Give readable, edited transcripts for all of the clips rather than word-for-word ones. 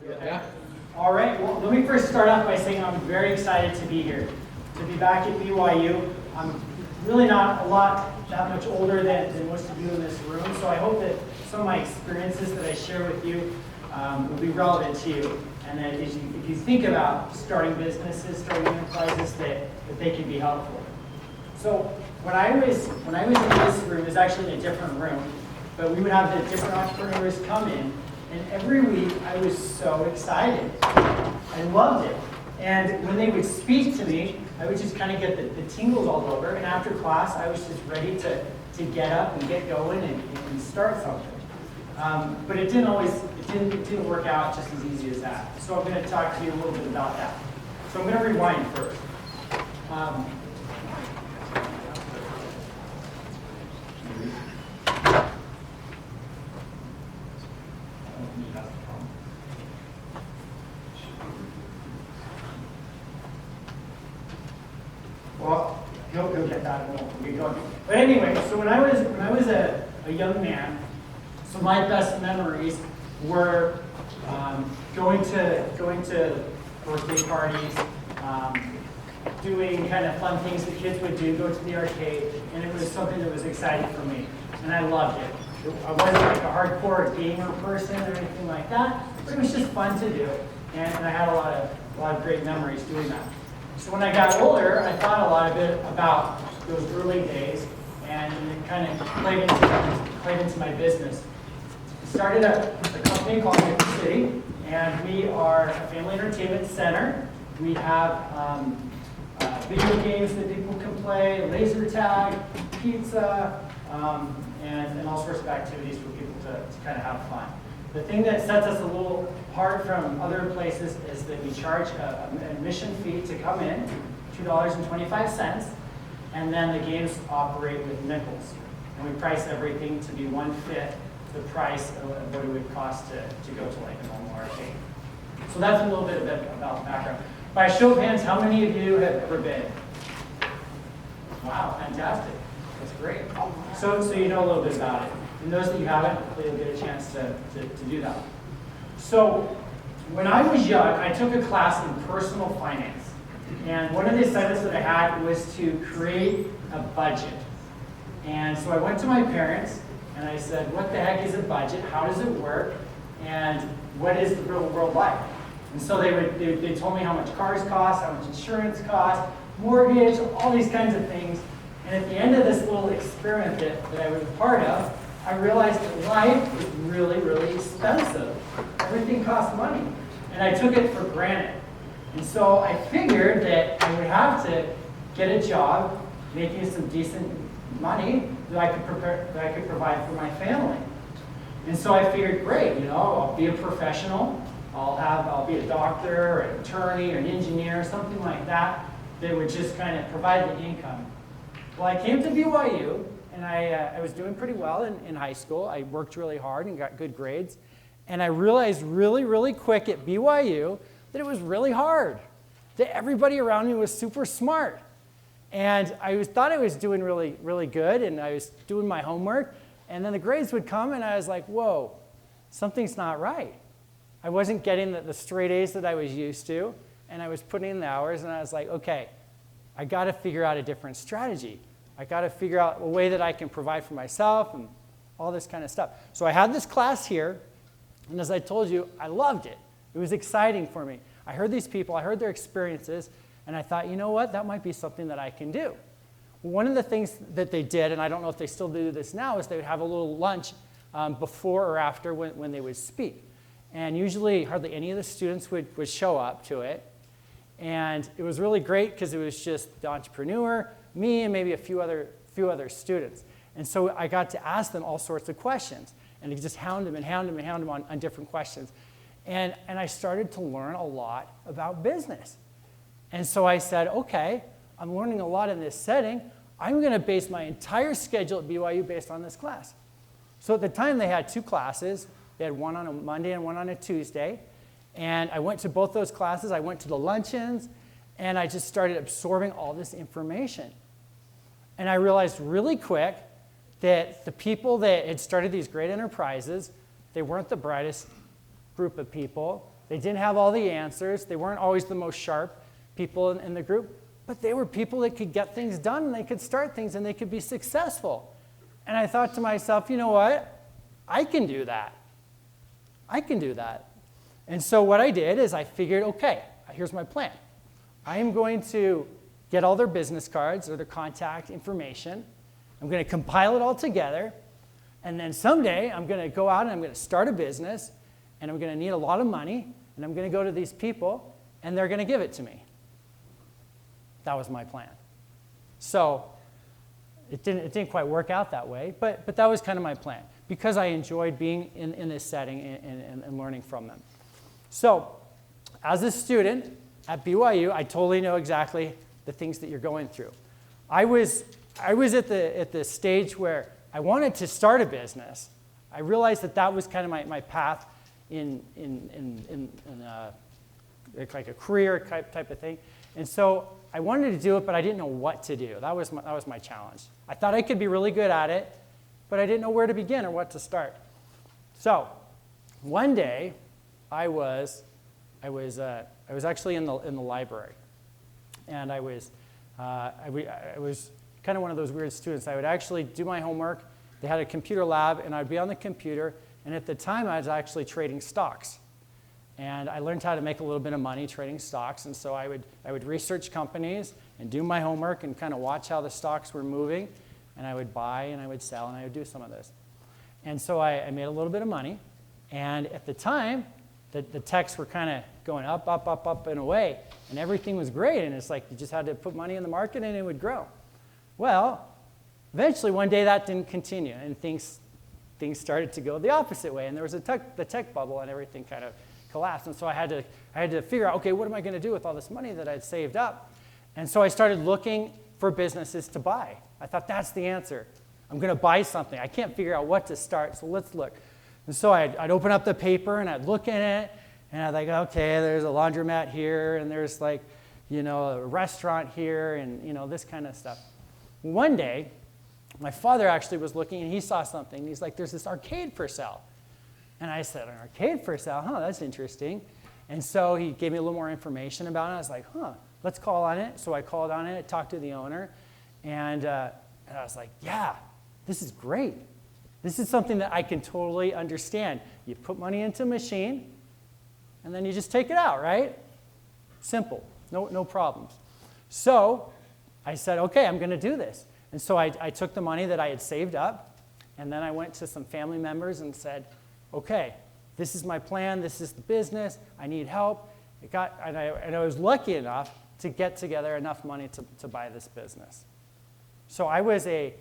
Yeah. All right, well, let me first start off by saying I'm very excited to be here, to be back at BYU. I'm really not that much older than most of you in this room, so I hope that some of my experiences that I share with you will be relevant to you, and that if you think about starting businesses, starting enterprises, that they can be helpful. So when I was in this room, it was actually in a different room, but we would have the different entrepreneurs come in, and every week I was so excited. I loved it. And when they would speak to me, I would just kind of get the tingles all over. And after class, I was just ready to get up and get going and start something. But it didn't work out just as easy as that. So I'm going to talk to you a little bit about that. So I'm going to rewind first. Well, he'll get that and we'll get going. But anyway, so when I was a young man, so my best memories were going to birthday parties, doing kind of fun things that kids would do, go to the arcade, and it was something that was exciting for me, and I loved it. I wasn't like a hardcore gamer person or anything like that, but it was just fun to do, and I had a lot of great memories doing that. So when I got older, I thought a lot of it about those early days, and it kind of played into my business. I started a company called Refocusing, and we are a family entertainment center. We have video games that people can play, laser tag, pizza, and all sorts of activities for people to kind of have fun. The thing that sets us a little apart from other places is that we charge an admission fee to come in, $2.25, and then the games operate with nickels. And we price everything to be 1/5 the price of what it would cost to go to like a normal arcade. So that's a little bit about background. By a show of hands, how many of you have ever been? Wow, fantastic. That's great. So you know a little bit about it. And those that you haven't, hopefully you'll get a chance to do that. So when I was young, I took a class in personal finance. And one of the assignments that I had was to create a budget. And so I went to my parents and I said, what the heck is a budget? How does it work? And what is the real world like? And so they told me how much cars cost, how much insurance cost, mortgage, all these kinds of things. And at the end of this little experiment that I was a part of, I realized that life is really, really expensive. Everything costs money. And I took it for granted. And so I figured that I would have to get a job making some decent money that I could provide for my family. And so I figured, great, I'll be a professional. I'll be a doctor or an attorney or an engineer, something like that would just kind of provide the income. Well, I came to BYU, and I was doing pretty well in high school. I worked really hard and got good grades. And I realized really, really quick at BYU that it was really hard, that everybody around me was super smart. And I thought I was doing really, really good, and I was doing my homework. And then the grades would come, and I was like, whoa, something's not right. I wasn't getting the straight A's that I was used to, and I was putting in the hours, and I was like, okay, I got to figure out a different strategy. I got to figure out a way that I can provide for myself and all this kind of stuff. So I had this class here, and as I told you, I loved it. It was exciting for me. I heard these people, I heard their experiences, and I thought, you know what, that might be something that I can do. One of the things that they did, and I don't know if they still do this now, is they would have a little lunch before or after when they would speak. And usually hardly any of the students would show up to it. And it was really great because it was just the entrepreneur, me, and maybe a few other students. And so I got to ask them all sorts of questions. And just hound them on different questions. And I started to learn a lot about business. And so I said, okay, I'm learning a lot in this setting. I'm going to base my entire schedule at BYU based on this class. So at the time, they had 2 classes. They had one on a Monday and one on a Tuesday. And I went to both those classes. I went to the luncheons, and I just started absorbing all this information. And I realized really quick that the people that had started these great enterprises, they weren't the brightest group of people. They didn't have all the answers. They weren't always the most sharp people in the group, but they were people that could get things done, and they could start things, and they could be successful. And I thought to myself, you know what? I can do that. I can do that. And so what I did is I figured, okay, here's my plan. I am going to get all their business cards or their contact information. I'm going to compile it all together. And then someday I'm going to go out and I'm going to start a business. And I'm going to need a lot of money. And I'm going to go to these people. And they're going to give it to me. That was my plan. So it didn't quite work out that way. But that was kind of my plan. Because I enjoyed being in this setting and learning from them. So as a student at BYU, I totally know exactly the things that you're going through. I was at the stage where I wanted to start a business. I realized that was kind of my path in like a career type of thing. And so I wanted to do it, but I didn't know what to do. That was my challenge. I thought I could be really good at it, but I didn't know where to begin or what to start. So one day, I was actually in the library, and I was kind of one of those weird students. I would actually do my homework. They had a computer lab, and I'd be on the computer. And at the time, I was actually trading stocks, and I learned how to make a little bit of money trading stocks. And so I would research companies and do my homework and kind of watch how the stocks were moving, and I would buy and I would sell and I would do some of this. And so I made a little bit of money, and at the time, the techs were kind of going up, up, up, up, and away, and everything was great, and it's like you just had to put money in the market and it would grow. Well, eventually one day that didn't continue, and things started to go the opposite way, and there was the tech bubble, and everything kind of collapsed, and so I had to figure out, okay, what am I going to do with all this money that I'd saved up? And so I started looking for businesses to buy. I thought that's the answer. I'm going to buy something. I can't figure out what to start, so let's look. And so I'd open up the paper, and I'd look at it, and I'd like, okay, there's a laundromat here, and there's like, a restaurant here, and this kind of stuff. One day, my father actually was looking, and he saw something. He's like, there's this arcade for sale. And I said, an arcade for sale? Huh, that's interesting. And so he gave me a little more information about it. I was like, let's call on it. So I called on it, I talked to the owner, and I was like, yeah, this is great. This is something that I can totally understand. You put money into a machine, and then you just take it out, right? Simple, no problems. So I said, okay, I'm going to do this. And so I took the money that I had saved up, and then I went to some family members and said, okay, this is my plan, this is the business, I need help. And I was lucky enough to get together enough money to buy this business. So I was a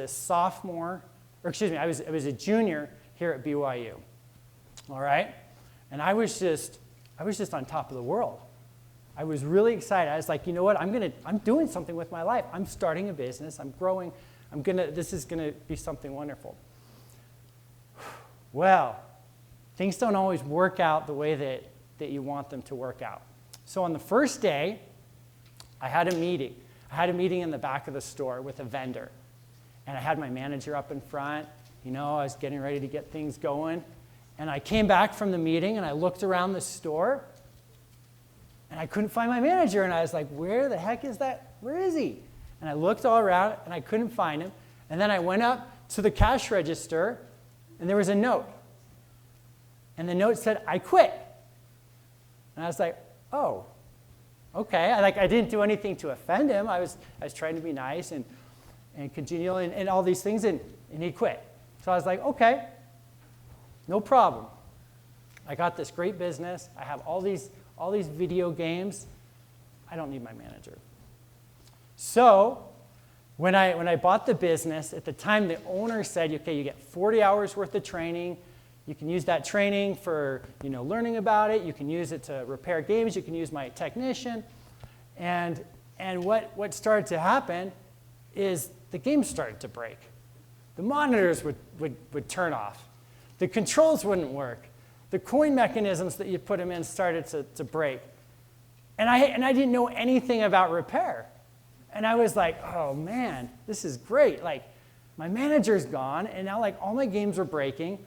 sophomore, or excuse me, I was a junior here at BYU, all right? And I was just on top of the world. I was really excited. I was like, you know what? I'm doing something with my life. I'm starting a business. I'm growing. This is gonna be something wonderful. Well, things don't always work out the way that you want them to work out. So on the first day, I had a meeting. I had a meeting in the back of the store with a vendor. And I had my manager up in front. I was getting ready to get things going. And I came back from the meeting, and I looked around the store, and I couldn't find my manager. And I was like, where the heck is that? Where is he? And I looked all around, and I couldn't find him. And then I went up to the cash register, and there was a note. And the note said, I quit. And I was like, oh, okay. I didn't do anything to offend him. I was trying to be nice and congenial and all these things, and he quit. So I was like, okay, no problem. I got this great business. I have all these video games. I don't need my manager. So when I bought the business, at the time the owner said, okay, you get 40 hours worth of training. You can use that training for learning about it. You can use it to repair games. You can use my technician. And what started to happen is the games started to break. The monitors would turn off. The controls wouldn't work. The coin mechanisms that you put them in started to break. And I didn't know anything about repair. And I was like, oh man, this is great. Like, my manager's gone, and now all my games are breaking,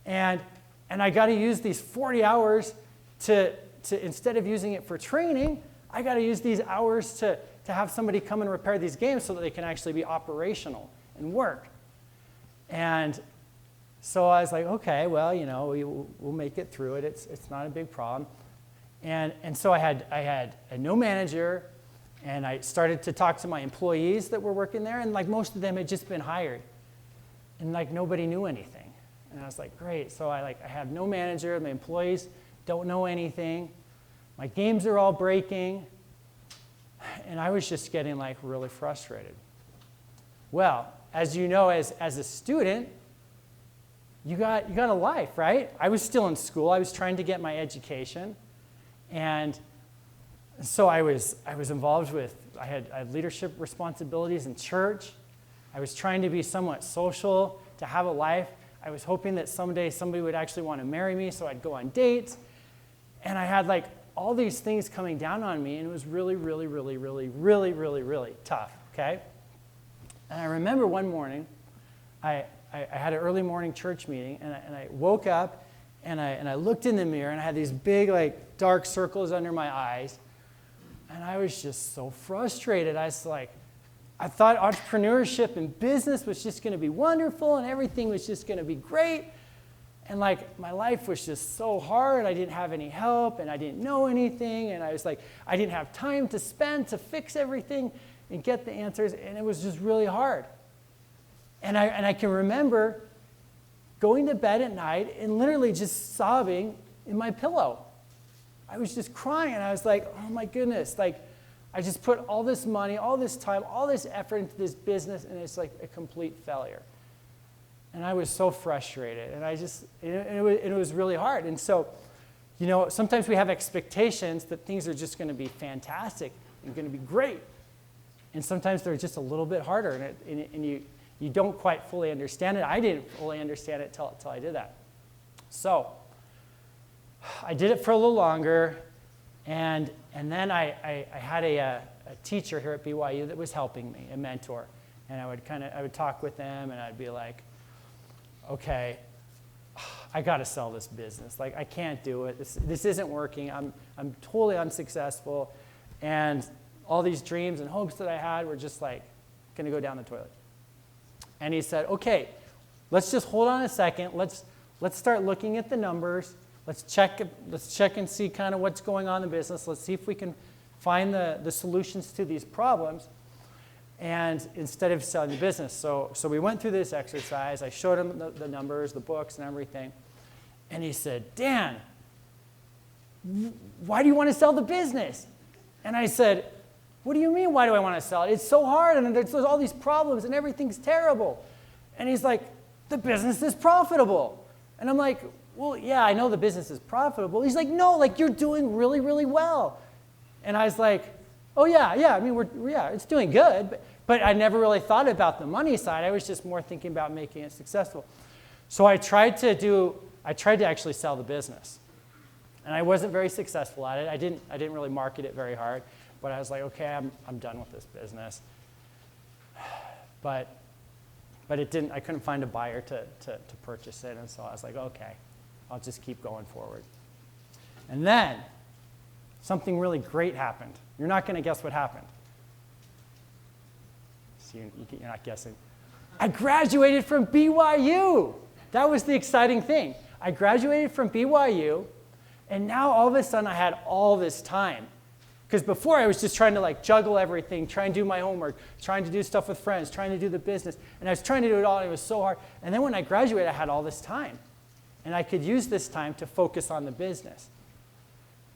and I got to use these 40 hours to instead of using it for training, I got to use these hours to have somebody come and repair these games so that they can actually be operational and work. And so I was like, okay, well, we'll make it through it. It's not a big problem. And so I had no manager, and I started to talk to my employees that were working there, and like most of them had just been hired, and like nobody knew anything. And I was like, great. So I have no manager. My employees don't know anything. My games are all breaking, and I was just getting like really frustrated. Well, as you know, as a student, you got a life, right? I was still in school. I was trying to get my education, and so I was involved with. I had leadership responsibilities in church. I was trying to be somewhat social, to have a life. I was hoping that someday somebody would actually want to marry me, so I'd go on dates. And I had like all these things coming down on me, and it was really, really, really, really, really, really, really tough, okay? And I remember one morning, I had an early morning church meeting, and I woke up, and I looked in the mirror, and I had these big, like, dark circles under my eyes, and I was just so frustrated. I thought entrepreneurship and business was just going to be wonderful, and everything was just going to be great. And like my life was just so hard. I didn't have any help, and I didn't know anything, and I was like, I didn't have time to spend to fix everything and get the answers, and it was just really hard. And I can remember going to bed at night and literally just sobbing in my pillow. I was just crying, and I was like, oh my goodness, like I just put all this money, all this time, all this effort into this business, and it's like a complete failure. And I was so frustrated, and it was really hard. And so, sometimes we have expectations that things are just going to be fantastic and going to be great. And sometimes they're just a little bit harder, and you don't quite fully understand it. I didn't fully understand it till I did that. So I did it for a little longer, and then I had a teacher here at BYU that was helping me, a mentor. And I would talk with them, and I'd be like, okay, I got to sell this business. Like, I can't do it. This isn't working. I'm totally unsuccessful, and all these dreams and hopes that I had were just like going to go down the toilet. And he said, okay, let's just hold on a second. Let's start looking at the numbers. Let's check and see kind of what's going on in the business. Let's see if we can find the solutions to these problems. And instead of selling the business. So we went through this exercise. I showed him the numbers, the books, and everything. And he said, Dan, why do you want to sell the business? And I said, what do you mean, why do I want to sell it? It's so hard, and there's all these problems, and everything's terrible. And he's like, the business is profitable. And I'm like, well, yeah, I know the business is profitable. He's like, no, like you're doing really, really well. And I was like, oh, yeah, I mean, it's doing good, but I never really thought about the money side. I was just more thinking about making it successful. So I tried to actually sell the business, and I wasn't very successful at it. I didn't really market it very hard, but I was like, okay, I'm done with this business. But it didn't. I couldn't find a buyer to purchase it, and so I was like, okay, I'll just keep going forward. And then something really great happened. You're not going to guess what happened. So you're not guessing. I graduated from BYU. That was the exciting thing. I graduated from BYU, and now all of a sudden I had all this time. Because before I was just trying to like juggle everything, trying to do my homework, trying to do stuff with friends, trying to do the business. And I was trying to do it all, and it was so hard. And then when I graduated, I had all this time. And I could use this time to focus on the business.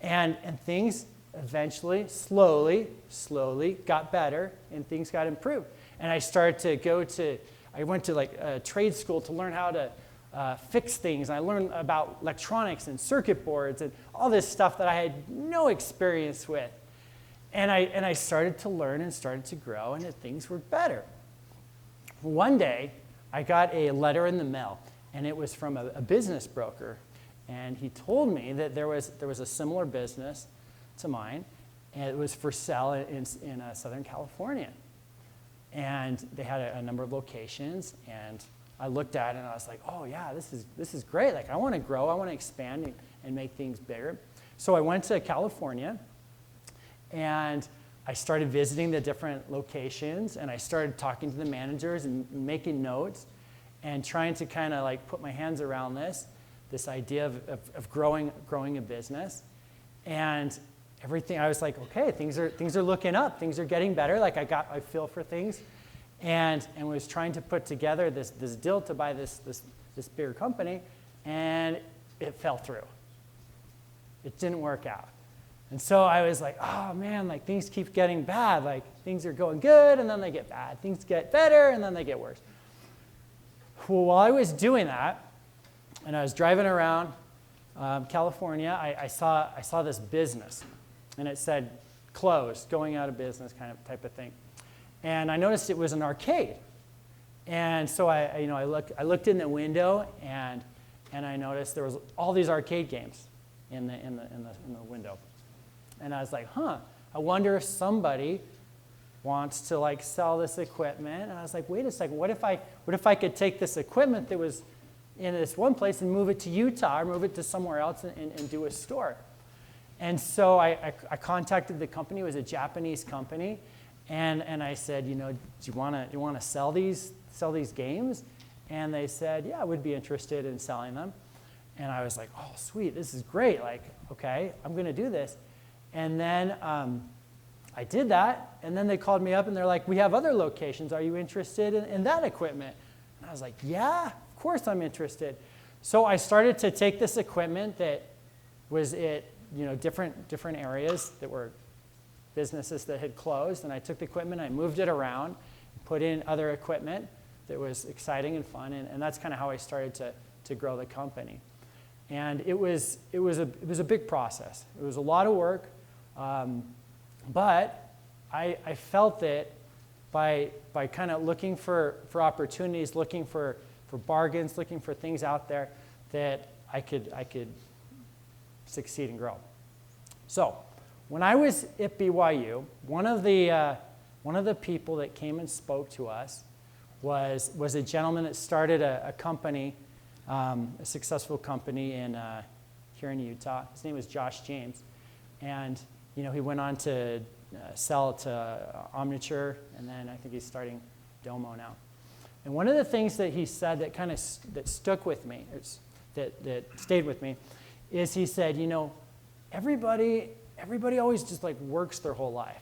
And things eventually, slowly got better, and things got improved. And I started to I went to like a trade school to learn how to fix things. And I learned about electronics and circuit boards and all this stuff that I had no experience with. And I started to learn and started to grow, and things were better. One day, I got a letter in the mail, and it was from a business broker. And he told me that there was a similar business to mine, and it was for sale in Southern California. And they had a number of locations, and I looked at it, and I was like, oh, yeah, this is great. Like, I want to grow. I want to expand and make things bigger. So I went to California, and I started visiting the different locations, and I started talking to the managers and making notes and trying to kind of like put my hands around this idea of growing a business. And everything, I was like, okay, things are looking up, things are getting better. Like I feel for things, and was trying to put together this deal to buy this bigger company, and it fell through. It didn't work out. And so I was like, oh man, like things keep getting bad. Like things are going good and then they get bad. Things get better and then they get worse. Well, while I was doing that, and I was driving around California, I saw this business, and it said closed, going out of business, kind of type of thing. And I noticed it was an arcade. And so I looked in the window, and I noticed there was all these arcade games in the window. And I was like, I wonder if somebody wants to like sell this equipment. And I was like, wait a second, what if I could take this equipment that was in this one place and move it to Utah or move it to somewhere else and do a store? And so I contacted the company. It was a Japanese company, and I said, do you want to sell these games? And they said, yeah, I would be interested in selling them. And I was like, oh, sweet, this is great. Like, okay, I'm going to do this. And then I did that, and then they called me up, and they're like, we have other locations. Are you interested in that equipment? And I was like, yeah, of course I'm interested. So I started to take this equipment that was at different areas that were businesses that had closed, and I took the equipment, I moved it around, put in other equipment that was exciting and fun, and that's kind of how I started to grow the company. And it was a big process. It was a lot of work, but I felt that by kind of looking for opportunities, looking for bargains, looking for things out there, that I could succeed and grow. So when I was at BYU, one of the people that came and spoke to us was a gentleman that started a company, a successful company here in Utah. His name was Josh James, and he went on to sell to Omniture, and then I think he's starting Domo now. And one of the things that he said that kind of that stuck with me, that stayed with me, is he said, everybody always just like works their whole life.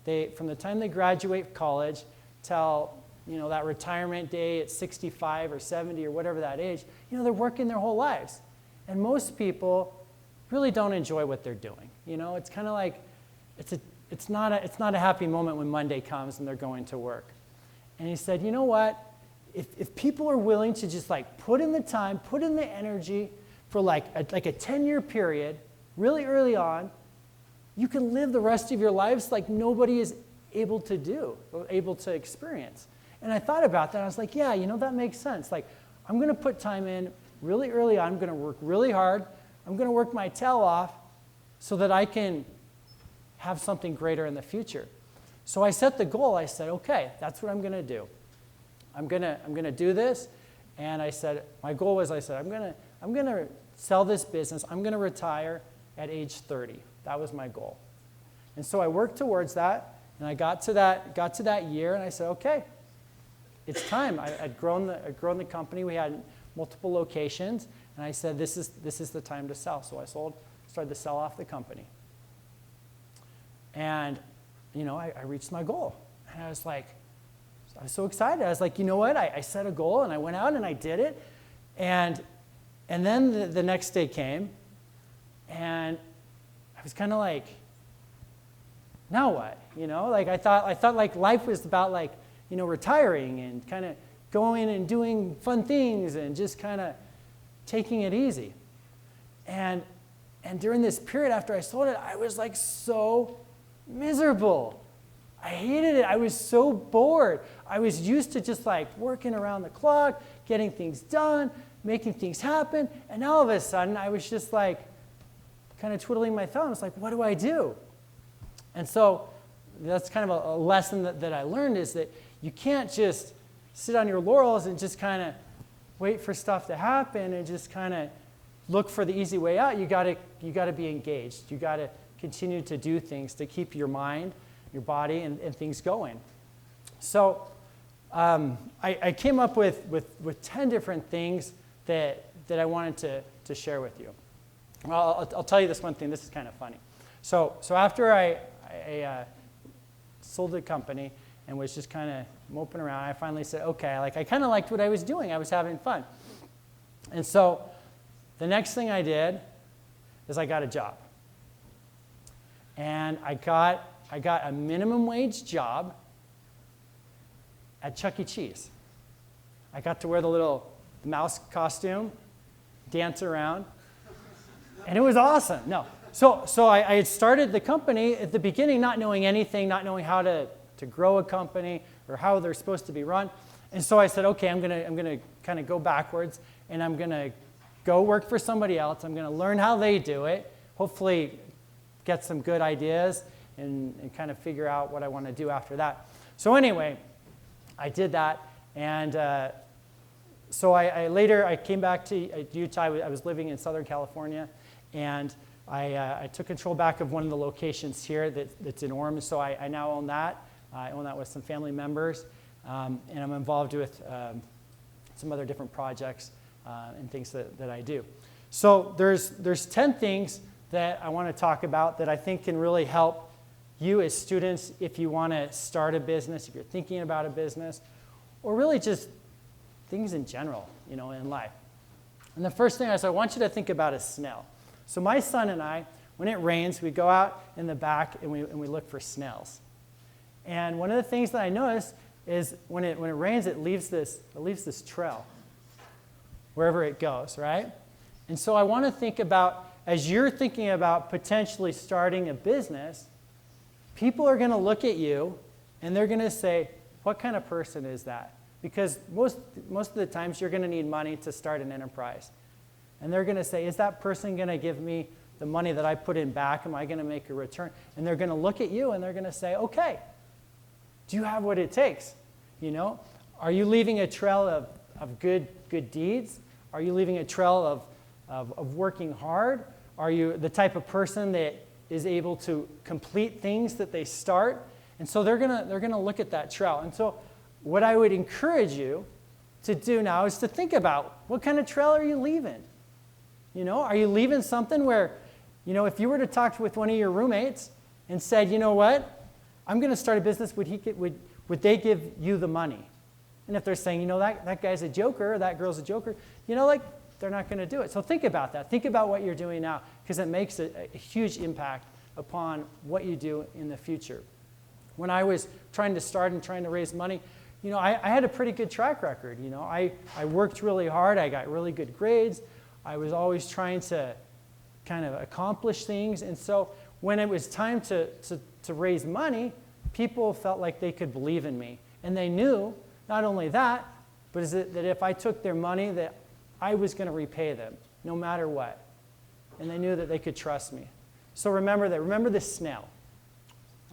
They from the time they graduate college till that retirement day at 65 or 70 or whatever that age, they're working their whole lives. And most people really don't enjoy what they're doing. It's kind of like, it's not a happy moment when Monday comes and they're going to work. And he said, you know what? If people are willing to just like put in the time, put in the energy for like a 10-year period, really early on, you can live the rest of your lives like nobody is able to do, or able to experience. And I thought about that. I was like, yeah, that makes sense. Like, I'm going to put time in really early on. I'm going to work really hard. I'm going to work my tail off so that I can have something greater in the future. So I set the goal. I said, okay, that's what I'm going to do. I'm going to do this. And I said, my goal was, I'm going to sell this business. I'm going to retire at age 30. That was my goal. And so I worked towards that, and I got to that year, and I said, okay, it's time. I'd grown the company. We had multiple locations, and I said, this is the time to sell. So I started to sell off the company. And, I reached my goal. And I was so excited. I was like, you know what? I set a goal, and I went out, and I did it. And then the next day came, and I was kind of like, now what? I thought like life was about like, retiring and kind of going and doing fun things and just kind of taking it easy. And during this period after I sold it, I was like so miserable. I hated it. I was so bored. I was used to just like working around the clock, getting things done, making things happen. And all of a sudden, I was just like kind of twiddling my thumbs, like, what do I do? And so that's kind of a lesson that I learned, is that you can't just sit on your laurels and just kind of wait for stuff to happen and just kind of look for the easy way out, you got to be engaged. You got to continue to do things to keep your mind, your body, and things going. So I came up with 10 different things that I wanted to share with you. Well, I'll tell you this one thing. This is kind of funny. So after I sold the company and was just kind of moping around, I finally said, okay, like I kind of liked what I was doing. I was having fun. And so the next thing I did is I got a job. And I got a minimum wage job at Chuck E. Cheese. I got to wear the little mouse costume, dance around, and it was awesome. No. So I had started the company at the beginning not knowing anything, not knowing how to grow a company or how they're supposed to be run. And so I said, okay, I'm gonna kind of go backwards, and I'm gonna go work for somebody else. I'm gonna learn how they do it, hopefully get some good ideas and kind of figure out what I want to do after that. So anyway, I did that, and so I later came back to Utah. I was living in Southern California, and I took control back of one of the locations here that's in Orem, so I now own that. I own that with some family members, and I'm involved with some other different projects and things that I do. So there's 10 things that I want to talk about that I think can really help you as students if you want to start a business, if you're thinking about a business, or really just things in general, in life. And the first thing I want you to think about is snail. So my son and I, when it rains, we go out in the back and we look for snails. And one of the things that I noticed is when it rains, it leaves this trail wherever it goes, right? And so I want to think about, as you're thinking about potentially starting a business, people are going to look at you and they're going to say, what kind of person is that? Because most of the times you're going to need money to start an enterprise. And they're going to say, is that person going to give me the money that I put in back? Am I going to make a return? And they're going to look at you and they're going to say, okay, do you have what it takes? Are you leaving a trail of good deeds? Are you leaving a trail of working hard? Are you the type of person that is able to complete things that they start? And so they're gonna look at that trail. And so what I would encourage you to do now is to think about, what kind of trail are you leaving? Are you leaving something where, if you were to talk with one of your roommates and said, you know what, I'm going to start a business, would they give you the money? And if they're saying, that guy's a joker, or that girl's a joker, they're not going to do it. So think about that. Think about what you're doing now, because it makes a huge impact upon what you do in the future. When I was trying to start and trying to raise money, I had a pretty good track record. I worked really hard. I got really good grades. I was always trying to kind of accomplish things. And so when it was time to raise money, people felt like they could believe in me. And they knew, not only that, but that if I took their money, that I was going to repay them, no matter what. And they knew that they could trust me. So remember that. Remember this snail.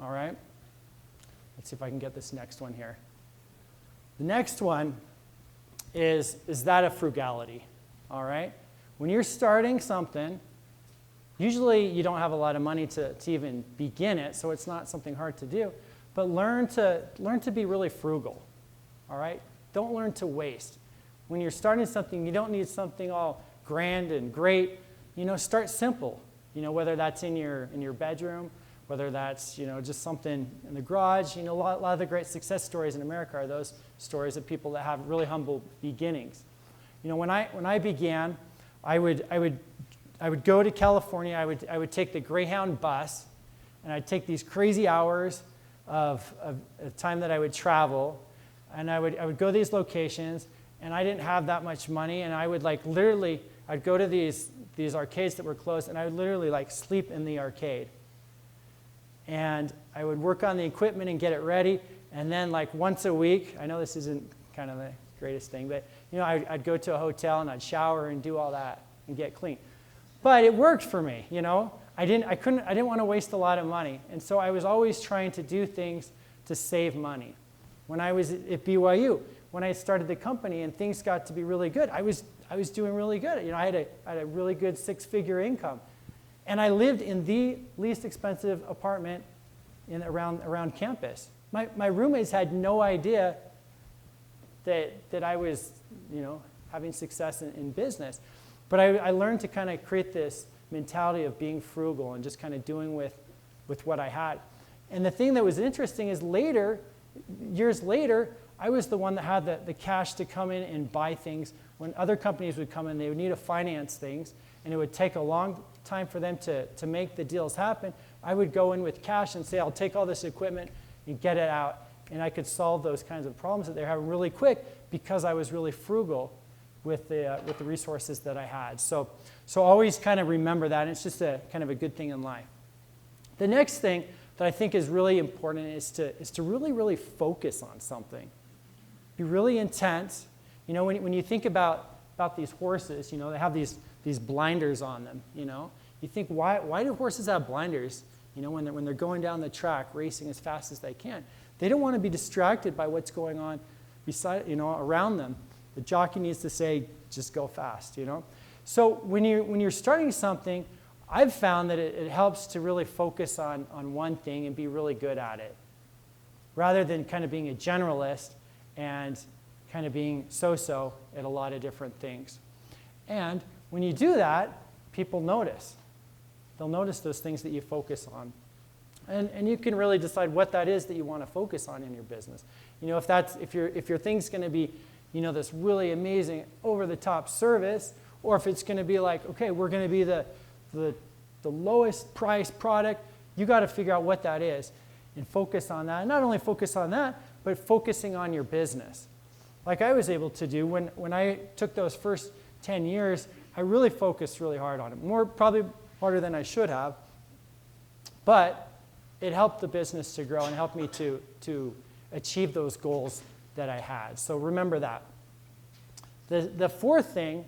All right? Let's see if I can get this next one here. The next one is that of frugality. All right? When you're starting something, usually you don't have a lot of money to even begin it, so it's not something hard to do. But learn to be really frugal. All right? Don't learn to waste. When you're starting something, you don't need something all grand and great. Start simple. Whether that's in your bedroom, whether that's just something in the garage. A lot of the great success stories in America are those stories of people that have really humble beginnings. When I began, I would go to California. I would take the Greyhound bus, and I'd take these crazy hours of time that I would travel, and I would go to these locations. And I didn't have that much money, and I would I'd go to these arcades that were closed, and I would literally sleep in the arcade. And I would work on the equipment and get it ready, and then once a week, I know this isn't kind of the greatest thing, but I'd go to a hotel and I'd shower and do all that and get clean. But it worked for me, I didn't want to waste a lot of money, and so I was always trying to do things to save money. When I was at BYU, when I started the company and things got to be really good, I was doing really good. You know, I had a really good 6-figure income. And I lived in the least expensive apartment around campus. My roommates had no idea that I was, you know, having success in business. But I learned to kind of create this mentality of being frugal and just kind of doing with what I had. And the thing that was interesting is years later, I was the one that had the cash to come in and buy things. When other companies would come in, they would need to finance things, and it would take a long time for them to make the deals happen. I would go in with cash and say, I'll take all this equipment and get it out. And I could solve those kinds of problems that they're having really quick because I was really frugal with the resources that I had. So always kind of remember that. And it's just a kind of a good thing in life. The next thing that I think is really important is to really, really focus on something. Be really intense. You know, when you think about these horses, you know, they have these blinders on them, you know. You think, why do horses have blinders, you know, when they're going down the track, racing as fast as they can? They don't want to be distracted by what's going on beside, you know, around them. The jockey needs to say, just go fast, you know. So when you're starting something, I've found that it helps to really focus on one thing and be really good at it, rather than kind of being a generalist and kind of being so-so at a lot of different things. And when you do that, people notice. They'll notice those things that you focus on. And you can really decide what that is that you want to focus on in your business. You know, if your thing's going to be, you know, this really amazing over-the-top service, or if it's going to be like, okay, we're going to be the lowest price product, you got to figure out what that is and focus on that. And not only focus on that, but focusing on your business. Like I was able to do when I took those first 10 years, I really focused really hard on it. Probably harder than I should have. But it helped the business to grow and helped me to achieve those goals that I had. So remember that. The fourth thing,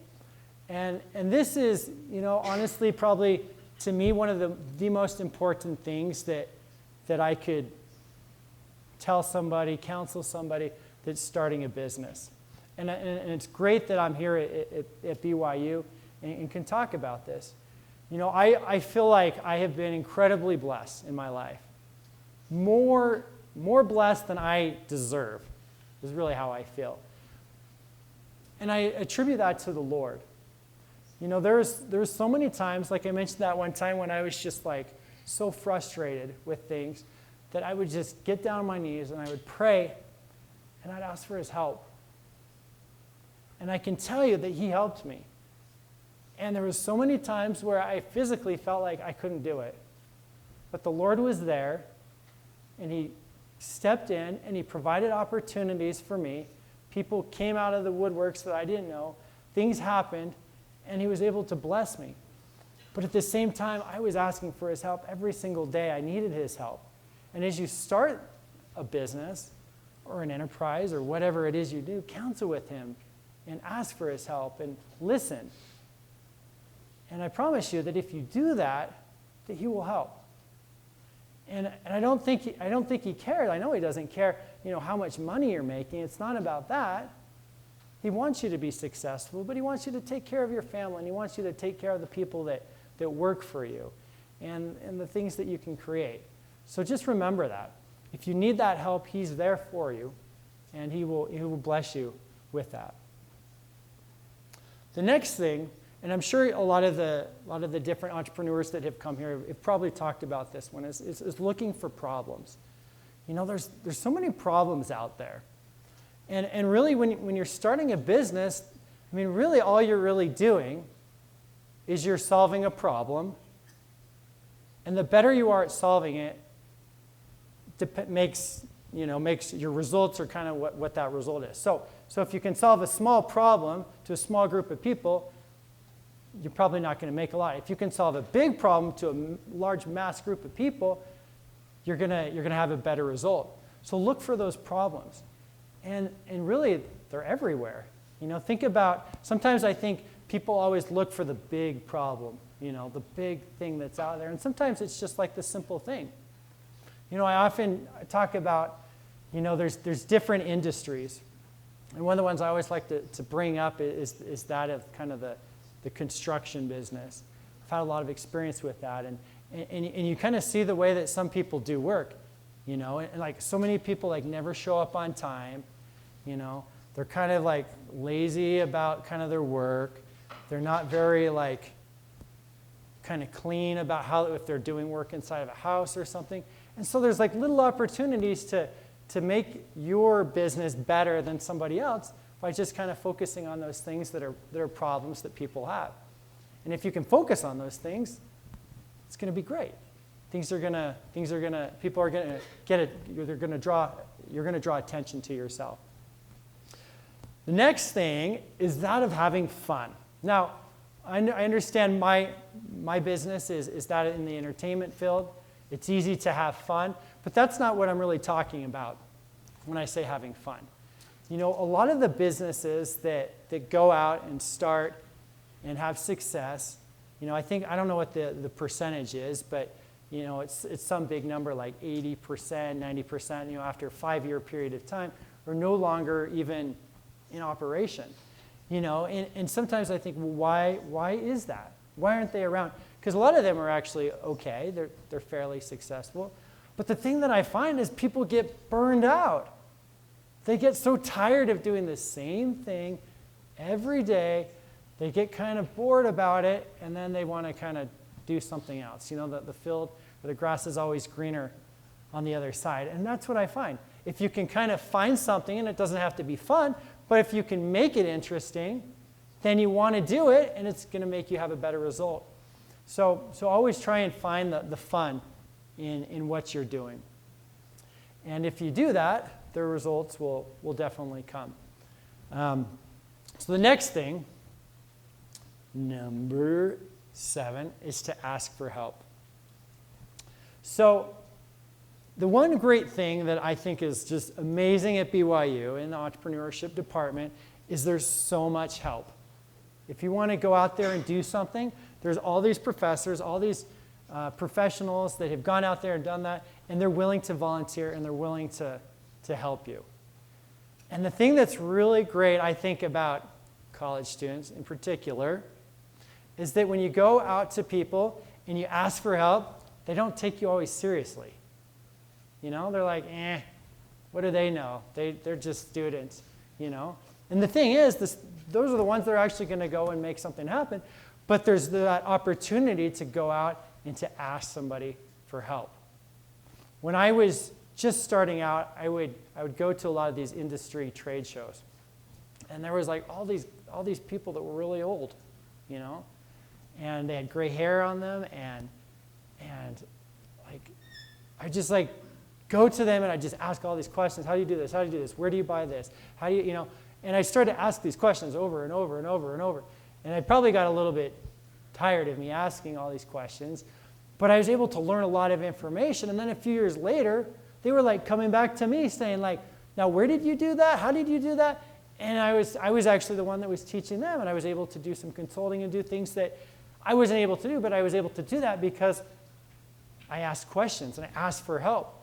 and this is, you know, honestly probably to me one of the most important things that I could tell somebody, counsel somebody that's starting a business. And it's great that I'm here at BYU and can talk about this. You know, I feel like I have been incredibly blessed in my life. More blessed than I deserve is really how I feel. And I attribute that to the Lord. You know, there's so many times, like I mentioned that one time when I was just like so frustrated with things that I would just get down on my knees and I would pray and I'd ask for his help. And I can tell you that he helped me. And there was so many times where I physically felt like I couldn't do it. But the Lord was there, and he stepped in, and he provided opportunities for me. People came out of the woodworks that I didn't know. Things happened, and he was able to bless me. But at the same time, I was asking for his help every single day. I needed his help. And as you start a business or an enterprise or whatever it is you do, counsel with him and ask for his help and listen. And I promise you that if you do that he will help. And I don't think he cares. I know he doesn't care, you know, how much money you're making. It's not about that. He wants you to be successful, but he wants you to take care of your family, and he wants you to take care of the people that work for you and the things that you can create. So just remember that. If you need that help, he's there for you, and he will bless you with that. The next thing, and I'm sure a lot of the different entrepreneurs that have come here have probably talked about this one, is looking for problems. You know, there's so many problems out there. And really, when you're starting a business, I mean, really all you're really doing is you're solving a problem. And the better you are at solving it, makes your results are kind of what that result is. So if you can solve a small problem to a small group of people, you're probably not going to make a lot. If you can solve a big problem to a large mass group of people, you're going to have a better result. So look for those problems. And really, they're everywhere. You know, think about, sometimes I think people always look for the big problem, you know, the big thing that's out there. And sometimes it's just like the simple thing. You know, I often talk about, you know, there's different industries. And one of the ones I always like to bring up is that of kind of the construction business. I've had a lot of experience with that. And you kind of see the way that some people do work, you know, and like so many people like never show up on time, you know. They're kind of like lazy about kind of their work. They're not very like kind of clean about how, if they're doing work inside of a house or something. And so there's like little opportunities to make your business better than somebody else by just kind of focusing on those things that are problems that people have. And if you can focus on those things, it's going to be great. People are going to get it, you're going to draw attention to yourself. The next thing is that of having fun. Now, I understand my business is that in the entertainment field. It's easy to have fun, but that's not what I'm really talking about when I say having fun. You know, a lot of the businesses that go out and start and have success, you know, I don't know what the percentage is, but, you know, it's some big number like 80%, 90%, you know, after a 5-year period of time, are no longer even in operation. You know, and sometimes I think, well, why is that? Why aren't they around? Because a lot of them are actually okay. They're fairly successful. But the thing that I find is people get burned out. They get so tired of doing the same thing every day. They get kind of bored about it, and then they want to kind of do something else. You know, the field where the grass is always greener on the other side. And that's what I find. If you can kind of find something, and it doesn't have to be fun, but if you can make it interesting, then you want to do it, and it's going to make you have a better result. So always try and find the fun in what you're doing. And if you do that, the results will definitely come. So the next thing, number 7, is to ask for help. So the one great thing that I think is just amazing at BYU in the entrepreneurship department is there's so much help. If you want to go out there and do something, there's all these professors, all these professionals that have gone out there and done that, and they're willing to volunteer and they're willing to help you. And the thing that's really great, I think, about college students in particular, is that when you go out to people and you ask for help, they don't take you always seriously. You know, they're like, what do they know? They're just students, you know. And the thing is, those are the ones that are actually going to go and make something happen. But there's that opportunity to go out and to ask somebody for help. When I was just starting out, I would go to a lot of these industry trade shows. And there was like all these people that were really old, you know. And they had gray hair on them, and like I just like go to them and I just ask all these questions. How do you do this? How do you do this? Where do you buy this? How do you know? And I started to ask these questions over and over and over and over. And I probably got a little bit tired of me asking all these questions, but I was able to learn a lot of information. And then a few years later, they were like coming back to me saying like, now where did you do that? How did you do that? And I was actually the one that was teaching them, and I was able to do some consulting and do things that I wasn't able to do, but I was able to do that because I asked questions and I asked for help.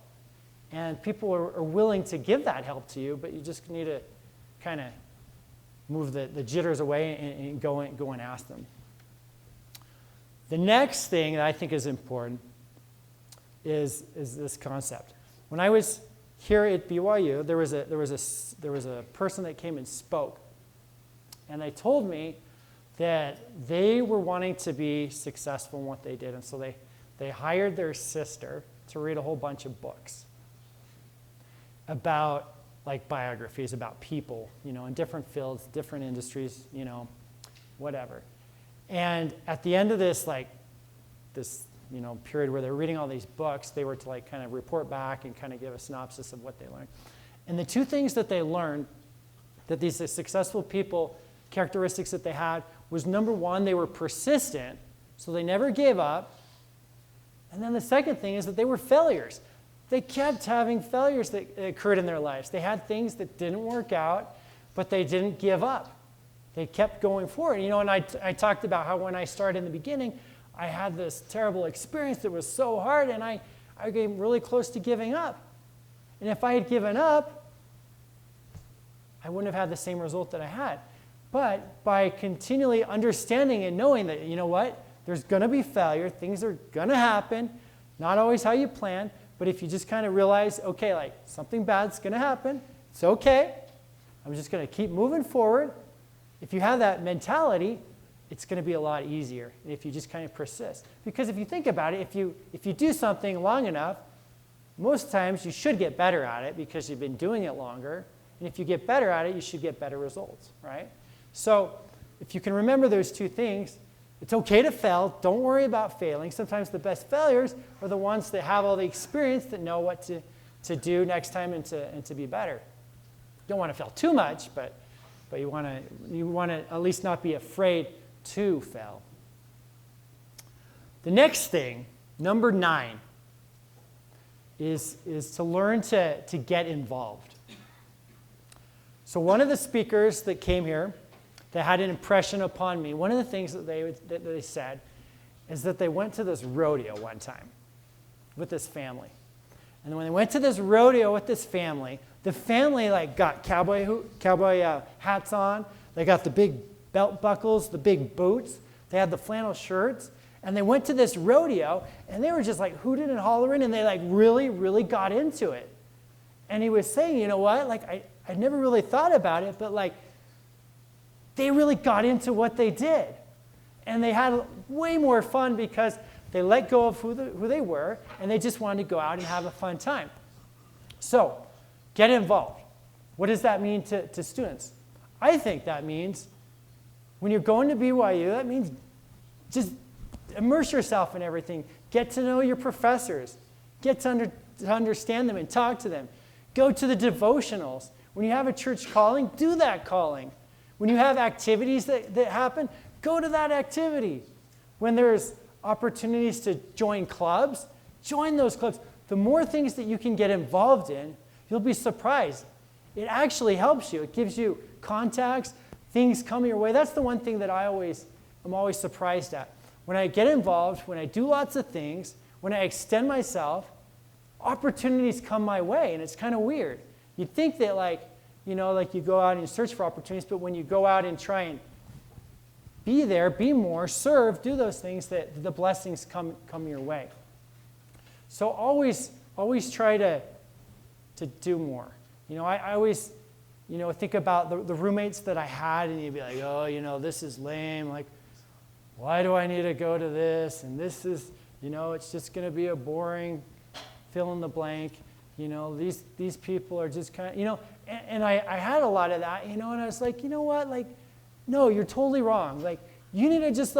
And people are willing to give that help to you, but you just need to kind of move the jitters away and go and ask them. The next thing that I think is important is this concept. When I was here at BYU, there was a person that came and spoke, and they told me that they were wanting to be successful in what they did, and so they hired their sister to read a whole bunch of books about like biographies about people, you know, in different fields, different industries, you know, whatever. And at the end of this you know, period where they're reading all these books, they were to like kind of report back and kind of give a synopsis of what they learned. And the two things that they learned that these successful people, characteristics that they had, was number one, they were persistent, so they never gave up. And then the second thing is that they were failures. They kept having failures that occurred in their lives. They had things that didn't work out, but they didn't give up. They kept going forward. You know, and I talked about how when I started in the beginning, I had this terrible experience that was so hard, and I came really close to giving up. And if I had given up, I wouldn't have had the same result that I had. But by continually understanding and knowing that, you know what, there's going to be failure, things are going to happen, not always how you plan, but if you just kind of realize, okay, like something bad's going to happen, it's okay, I'm just going to keep moving forward. If you have that mentality, it's going to be a lot easier if you just kind of persist. Because if you think about it, if you do something long enough, most times you should get better at it because you've been doing it longer. And if you get better at it, you should get better results, right? So if you can remember those two things, it's okay to fail. Don't worry about failing. Sometimes the best failures are the ones that have all the experience, that know what to do next time and to be better. You don't want to fail too much, but you want to at least not be afraid to fail. The next thing, number 9, is to learn to get involved. So one of the speakers that came here that had an impression upon me, one of the things that they said is that they went to this rodeo one time with this family. And when they went to this rodeo with this family, the family like got cowboy hats on. They got the big belt buckles, the big boots. They had the flannel shirts. And they went to this rodeo, and they were just like hooting and hollering, and they like really, really got into it. And he was saying, you know what, like I never really thought about it, but like they really got into what they did. And they had way more fun because they let go of who they were, and they just wanted to go out and have a fun time. So, get involved. What does that mean to students? I think that means when you're going to BYU, that means just immerse yourself in everything. Get to know your professors. Get to understand them and talk to them. Go to the devotionals. When you have a church calling, do that calling. When you have activities that happen, go to that activity. When there's opportunities to join clubs, join those clubs. The more things that you can get involved in, you'll be surprised. It actually helps you. It gives you contacts, things come your way. That's the one thing that I'm always surprised at. When I get involved, when I do lots of things, when I extend myself, opportunities come my way, and it's kind of weird. You'd think that like you go out and search for opportunities, but when you go out and try and be there, be more, serve, do those things, that the blessings come your way. So always try to do more. I always, think about the roommates that I had, and you'd be like, oh, this is lame. Like, why do I need to go to this? And this is, it's just going to be a boring fill in the blank. These people are just kind of, and I had a lot of that, and I was like, you know what? Like, no, you're totally wrong. Like, you need to just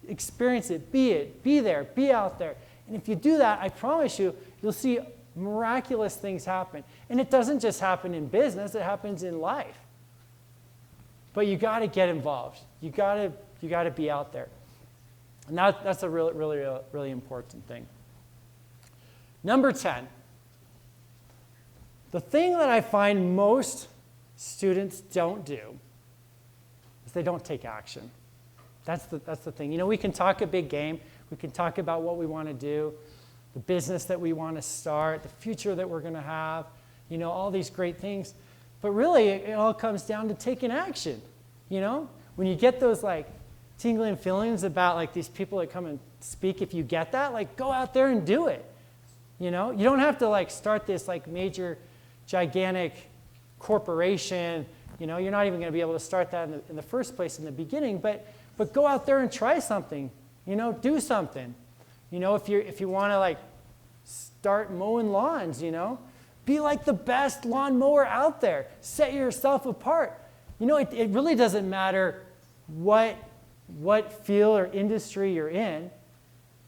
experience it, be there, be out there. And if you do that, I promise you, you'll see miraculous things happen. And it doesn't just happen in business, it happens in life. But you got to get involved. You got to be out there. And that's a really, really, really important thing. Number 10. The thing that I find most students don't do is they don't take action. That's the thing. We can talk a big game. We can talk about what we want to do, the business that we want to start, the future that we're going to have, all these great things. But really, it all comes down to taking action. When you get those like tingling feelings about like these people that come and speak, if you get that, like go out there and do it. You don't have to like start this like major, gigantic corporation. You're not even going to be able to start that in the first place in the beginning. But go out there and try something. Do something. If you want to like start mowing lawns, be like the best lawn mower out there. Set yourself apart. It really doesn't matter what field or industry you're in.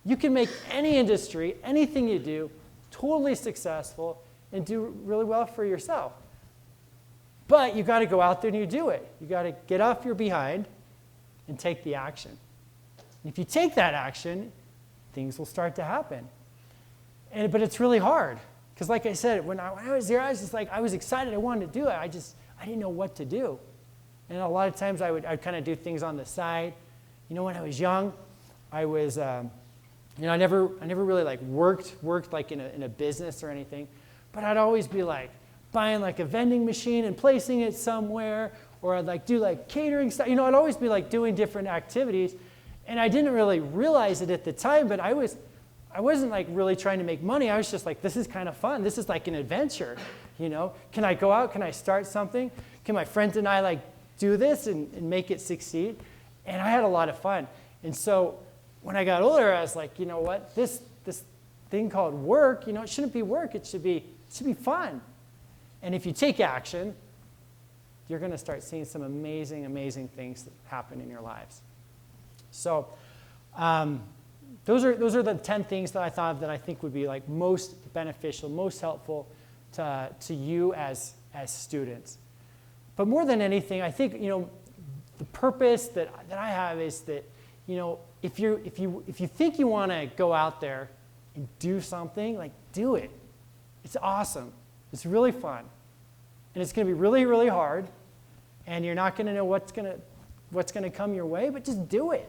You can make any industry, anything you do, totally successful and do really well for yourself. But you got to go out there and you do it. You got to get off your behind and take the action. And if you take that action, things will start to happen. But it's really hard. Because like I said, when I was there, I was just like, I was excited. I wanted to do it. I didn't know what to do. And a lot of times I'd kind of do things on the side. When I was young, I was, I never really like worked like in a business or anything. But I'd always be like buying like a vending machine and placing it somewhere, or I'd like do like catering stuff. I'd always be like doing different activities, and I didn't really realize it at the time, but I wasn't like really trying to make money. I was just like, this is kind of fun. This is like an adventure, Can I go out? Can I start something? Can my friends and I like do this and make it succeed? And I had a lot of fun. And so when I got older, I was like, you know what? This thing called work, it shouldn't be work. It should be fun. And if you take action, you're going to start seeing some amazing, amazing things that happen in your lives. So those are the 10 things that I thought of that I think would be like most beneficial, most helpful to you as students. But more than anything, I think the purpose that I have is that if you think you want to go out there and do something, like do it. It's awesome. It's really fun, and it's going to be really, really hard, and you're not going to know what's going to come your way, but just do it.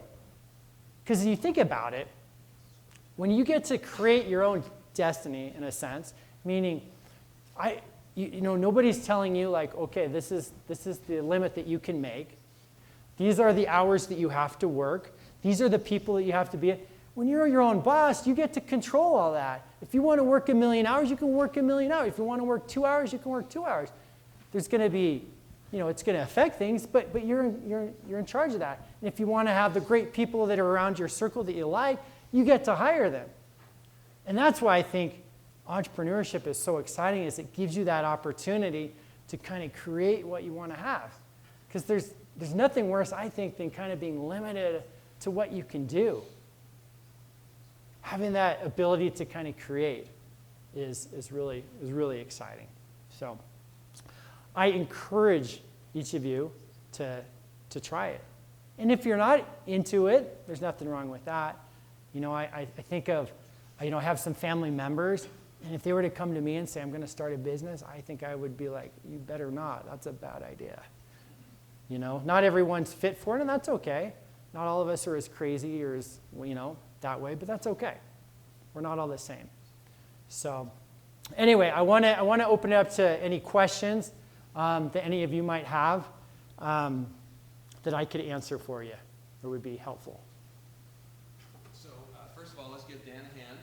Because if you think about it, when you get to create your own destiny, in a sense, meaning nobody's telling you like, okay, this is the limit that you can make. These are the hours that you have to work. These are the people that you have to be. When you're your own boss, you get to control all that. If you want to work 1,000,000 hours, you can work 1,000,000 hours. If you want to work 2 hours, you can work 2 hours. There's going to be, it's going to affect things, but you're in charge of that. And if you want to have the great people that are around your circle that you like, you get to hire them. And that's why I think entrepreneurship is so exciting, is it gives you that opportunity to kind of create what you want to have. Because there's nothing worse, I think, than kind of being limited to what you can do. Having that ability to kind of create is really exciting. So I encourage each of you to try it. And if you're not into it, there's nothing wrong with that. I think of, I have some family members, and if they were to come to me and say, I'm going to start a business, I think I would be like, you better not. That's a bad idea. Not everyone's fit for it, and that's okay. Not all of us are as crazy or as, that way, but that's okay. We're not all the same. So anyway, I want to open it up to any questions that any of you might have that I could answer for you or would be helpful. So first of all, let's give Dan a hand.